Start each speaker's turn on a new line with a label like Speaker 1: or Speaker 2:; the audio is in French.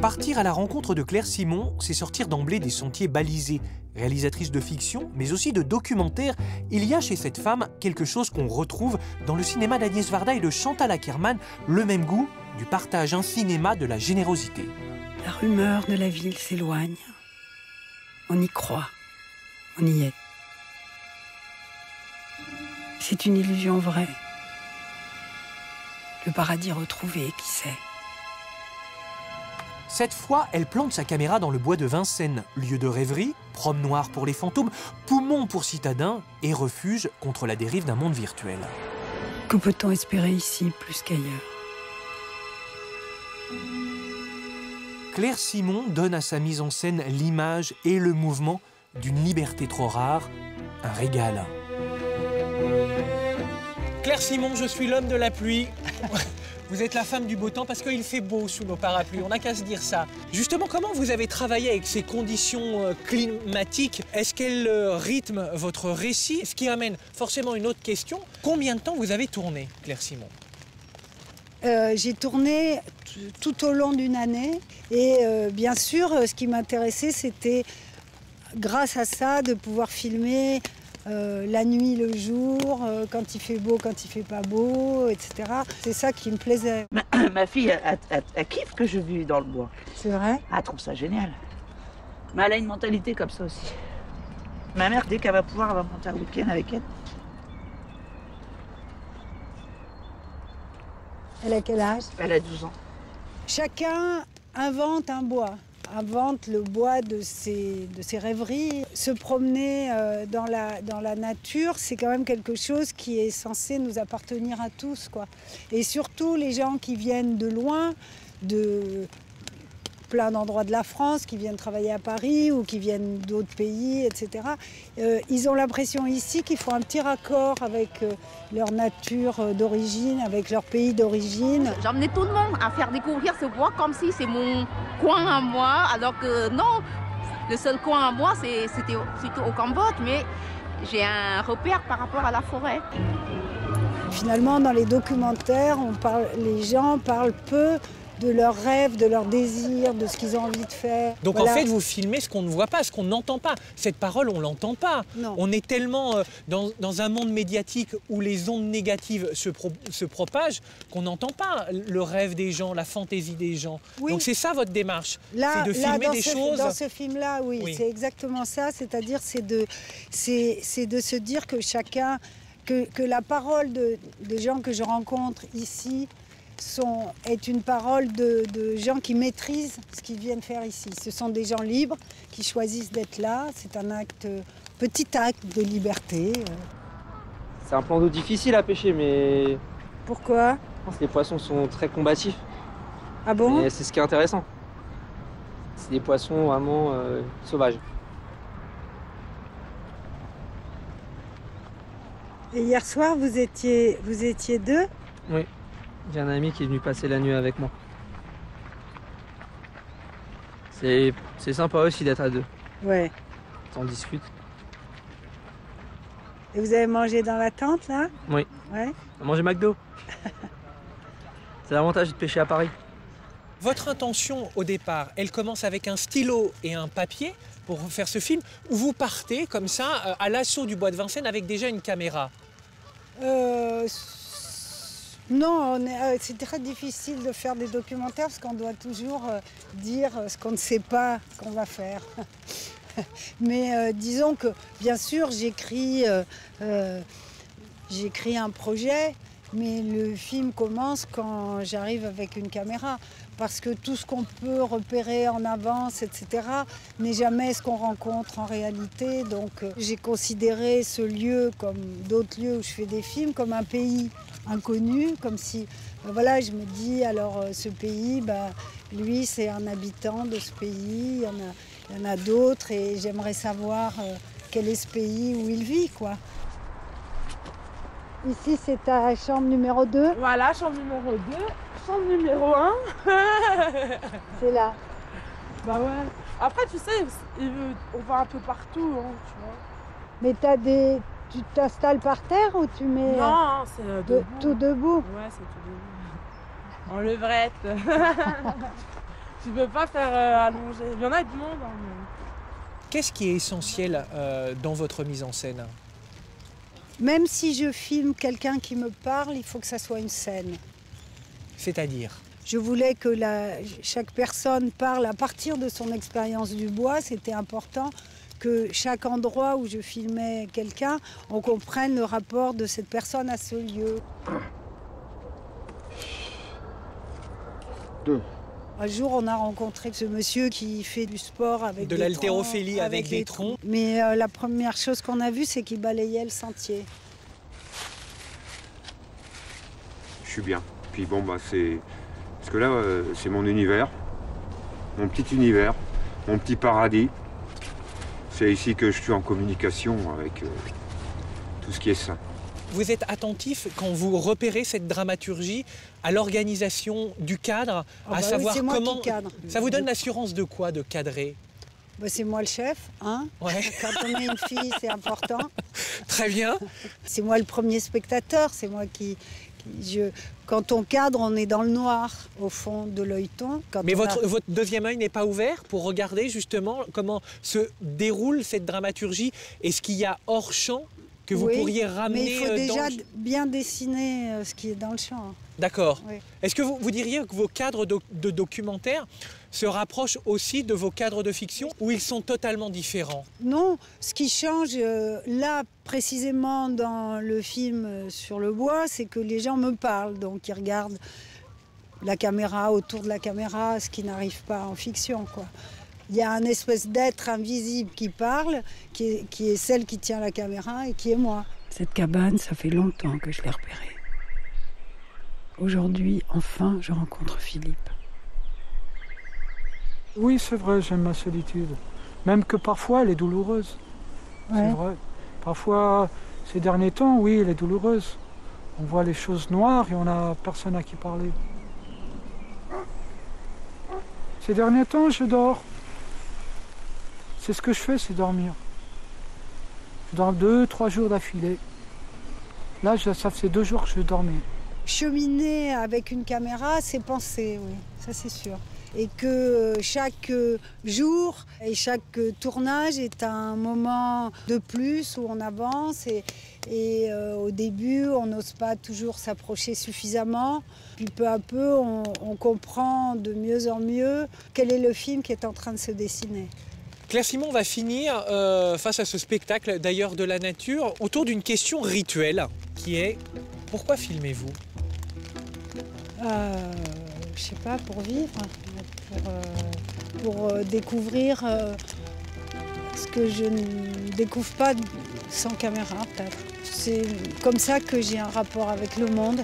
Speaker 1: Partir à la rencontre de Claire Simon, c'est sortir d'emblée des sentiers balisés. Réalisatrice de fiction, mais aussi de documentaire, il y a chez cette femme quelque chose qu'on retrouve dans le cinéma d'Agnès Varda et de Chantal Akerman, le même goût du partage, un cinéma de la générosité.
Speaker 2: La rumeur de la ville s'éloigne. On y croit. On y est. C'est une illusion vraie. Le paradis retrouvé, qui sait?
Speaker 1: Cette fois, elle plante sa caméra dans le bois de Vincennes, lieu de rêverie, promenoir pour les fantômes, poumon pour citadins et refuge contre la dérive d'un monde virtuel.
Speaker 2: Que peut-on espérer ici plus qu'ailleurs?
Speaker 1: Claire Simon donne à sa mise en scène l'image et le mouvement d'une liberté trop rare, un régal. Claire Simon, je suis l'homme de la pluie. Vous êtes la femme du beau temps parce qu'il fait beau sous nos parapluies, on n'a qu'à se dire ça. Justement, comment vous avez travaillé avec ces conditions climatiques? Est-ce qu'elles rythment votre récit? Ce qui amène forcément une autre question. Combien de temps vous avez tourné, Claire Simon?
Speaker 3: J'ai tourné tout au long d'une année et bien sûr, ce qui m'intéressait, c'était grâce à ça de pouvoir filmer la nuit, le jour, quand il fait beau, quand il fait pas beau, etc. C'est ça qui me plaisait.
Speaker 4: Ma fille, elle kiffe que je vis dans le bois.
Speaker 3: C'est vrai?
Speaker 4: Elle trouve ça génial. Mais elle a une mentalité comme ça aussi. Ma mère, dès qu'elle va pouvoir, elle va monter un week-end avec elle.
Speaker 3: Elle a quel âge?
Speaker 4: Elle a 12 ans.
Speaker 3: Chacun invente un bois. Invente le bois de ses rêveries. Se promener dans la nature, c'est quand même quelque chose qui est censé nous appartenir à tous, quoi. Et surtout les gens qui viennent de loin, de plein d'endroits de la France, qui viennent travailler à Paris ou qui viennent d'autres pays, etc. Ils ont l'impression ici qu'il faut un petit raccord avec leur nature d'origine, avec leur pays d'origine.
Speaker 5: J'emmenais tout le monde à faire découvrir ce bois comme si c'est mon coin à moi, alors que non, le seul coin à moi, c'était au Cambodge, mais j'ai un repère par rapport à la forêt.
Speaker 3: Finalement, dans les documentaires, les gens parlent peu de leurs rêves, de leurs désirs, de ce qu'ils ont envie de faire.
Speaker 1: Donc
Speaker 3: voilà.
Speaker 1: En fait, vous filmez ce qu'on ne voit pas, ce qu'on n'entend pas. Cette parole, on ne l'entend pas.
Speaker 3: Non.
Speaker 1: On est tellement dans un monde médiatique où les ondes négatives se propagent qu'on n'entend pas le rêve des gens, la fantaisie des gens.
Speaker 3: Oui.
Speaker 1: Donc c'est ça votre démarche, c'est de filmer des choses.
Speaker 3: Dans ce film-là, oui. C'est exactement ça. C'est-à-dire, c'est de se dire que chacun, que la parole de gens que je rencontre ici est une parole de gens qui maîtrisent ce qu'ils viennent faire ici. Ce sont des gens libres qui choisissent d'être là. C'est un petit acte de liberté.
Speaker 6: C'est un plan d'eau difficile à pêcher, mais...
Speaker 3: Pourquoi?
Speaker 6: Je pense que les poissons sont très combatifs.
Speaker 3: Ah bon?
Speaker 6: Et c'est ce qui est intéressant. C'est des poissons vraiment sauvages.
Speaker 3: Et hier soir, vous étiez deux?
Speaker 6: Oui. J'ai un ami qui est venu passer la nuit avec moi. C'est sympa aussi d'être à deux.
Speaker 3: Ouais.
Speaker 6: On discute.
Speaker 3: Et vous avez mangé dans la tente, là?
Speaker 6: Oui.
Speaker 3: Ouais.
Speaker 6: On a mangé McDo. C'est l'avantage de pêcher à Paris.
Speaker 1: Votre intention, au départ, elle commence avec un stylo et un papier pour faire ce film, ou vous partez comme ça, à l'assaut du bois de Vincennes, avec déjà une caméra?
Speaker 3: Non, c'est très difficile de faire des documentaires parce qu'on doit toujours dire ce qu'on ne sait pas qu'on va faire. Mais disons que, bien sûr, j'écris un projet, mais le film commence quand j'arrive avec une caméra. Parce que tout ce qu'on peut repérer en avance, etc., n'est jamais ce qu'on rencontre en réalité. Donc j'ai considéré ce lieu, comme d'autres lieux où je fais des films, comme un pays inconnu, comme si, voilà, je me dis, alors ce pays, lui, c'est un habitant de ce pays, il y en a d'autres, et j'aimerais savoir quel est ce pays où il vit, quoi. Ici, c'est ta chambre numéro 2.
Speaker 7: Voilà, chambre numéro 2. Chambre numéro 1.
Speaker 3: C'est là.
Speaker 7: Bah ouais. Après, tu sais, on va un peu partout, hein, tu vois.
Speaker 3: Mais tu t'installes par terre ou tu mets...
Speaker 7: Non, c'est debout.
Speaker 3: Tout debout?
Speaker 7: Ouais, c'est tout debout. En levrette. Tu peux pas faire allonger. Il y en a du monde. Hein, mais...
Speaker 1: Qu'est-ce qui est essentiel dans votre mise en scène?
Speaker 3: Même si je filme quelqu'un qui me parle, il faut que ça soit une scène.
Speaker 1: C'est-à-dire?
Speaker 3: Je voulais que chaque personne parle à partir de son expérience du bois. C'était important que chaque endroit où je filmais quelqu'un, on comprenne le rapport de cette personne à ce lieu.
Speaker 8: 2.
Speaker 3: Un jour, on a rencontré ce monsieur qui fait du sport avec
Speaker 1: de l'haltérophilie avec des troncs.
Speaker 3: Mais la première chose qu'on a vue, c'est qu'il balayait le sentier.
Speaker 8: Je suis bien. Puis bon, bah c'est... Parce que là, c'est mon univers, mon petit univers, mon petit paradis. C'est ici que je suis en communication avec tout ce qui est sain.
Speaker 1: Vous êtes attentif quand vous repérez cette dramaturgie à l'organisation du cadre, à savoir
Speaker 3: oui,
Speaker 1: comment.
Speaker 3: Qui cadre.
Speaker 1: Ça vous donne l'assurance de quoi, de cadrer?
Speaker 3: Bah, c'est moi le chef, hein.
Speaker 1: Ouais.
Speaker 3: Quand on est une fille, c'est important.
Speaker 1: Très bien.
Speaker 3: C'est moi le premier spectateur, c'est moi qui quand on cadre, on est dans le noir, au fond de l'œilleton.
Speaker 1: Mais votre deuxième œil n'est pas ouvert pour regarder justement comment se déroule cette dramaturgie et ce qu'il y a hors champ que vous pourriez ramener.
Speaker 3: Mais il faut déjà bien dessiner ce qui est dans le champ.
Speaker 1: D'accord.
Speaker 3: Oui.
Speaker 1: Est-ce que vous diriez que vos cadres de documentaire se rapprochent aussi de vos cadres de fiction ou ils sont totalement différents?
Speaker 3: Non, ce qui change là précisément dans le film sur le bois, c'est que les gens me parlent, donc ils regardent la caméra, autour de la caméra, ce qui n'arrive pas en fiction, quoi. Il y a un espèce d'être invisible qui parle, qui est celle qui tient la caméra et qui est moi.
Speaker 2: Cette cabane, ça fait longtemps que je l'ai repérée. Aujourd'hui, enfin, je rencontre Philippe.
Speaker 9: Oui, c'est vrai, j'aime ma solitude. Même que parfois, elle est douloureuse.
Speaker 3: Ouais.
Speaker 9: C'est vrai. Parfois, ces derniers temps, oui, elle est douloureuse. On voit les choses noires et on n'a personne à qui parler. Ces derniers temps, je dors. C'est ce que je fais, c'est dormir. Je dors 2-3 jours d'affilée. Là, ça fait 2 jours que je dormais.
Speaker 3: Cheminer avec une caméra, c'est penser, oui, ça c'est sûr. Et que chaque jour et chaque tournage est un moment de plus où on avance et au début on n'ose pas toujours s'approcher suffisamment. Puis peu à peu on comprend de mieux en mieux quel est le film qui est en train de se dessiner.
Speaker 1: Claire Simon va finir face à ce spectacle d'ailleurs de la nature autour d'une question rituelle qui est pourquoi filmez-vous?
Speaker 3: Je sais pas, pour vivre, pour découvrir ce que je ne découvre pas sans caméra peut-être. C'est comme ça que j'ai un rapport avec le monde.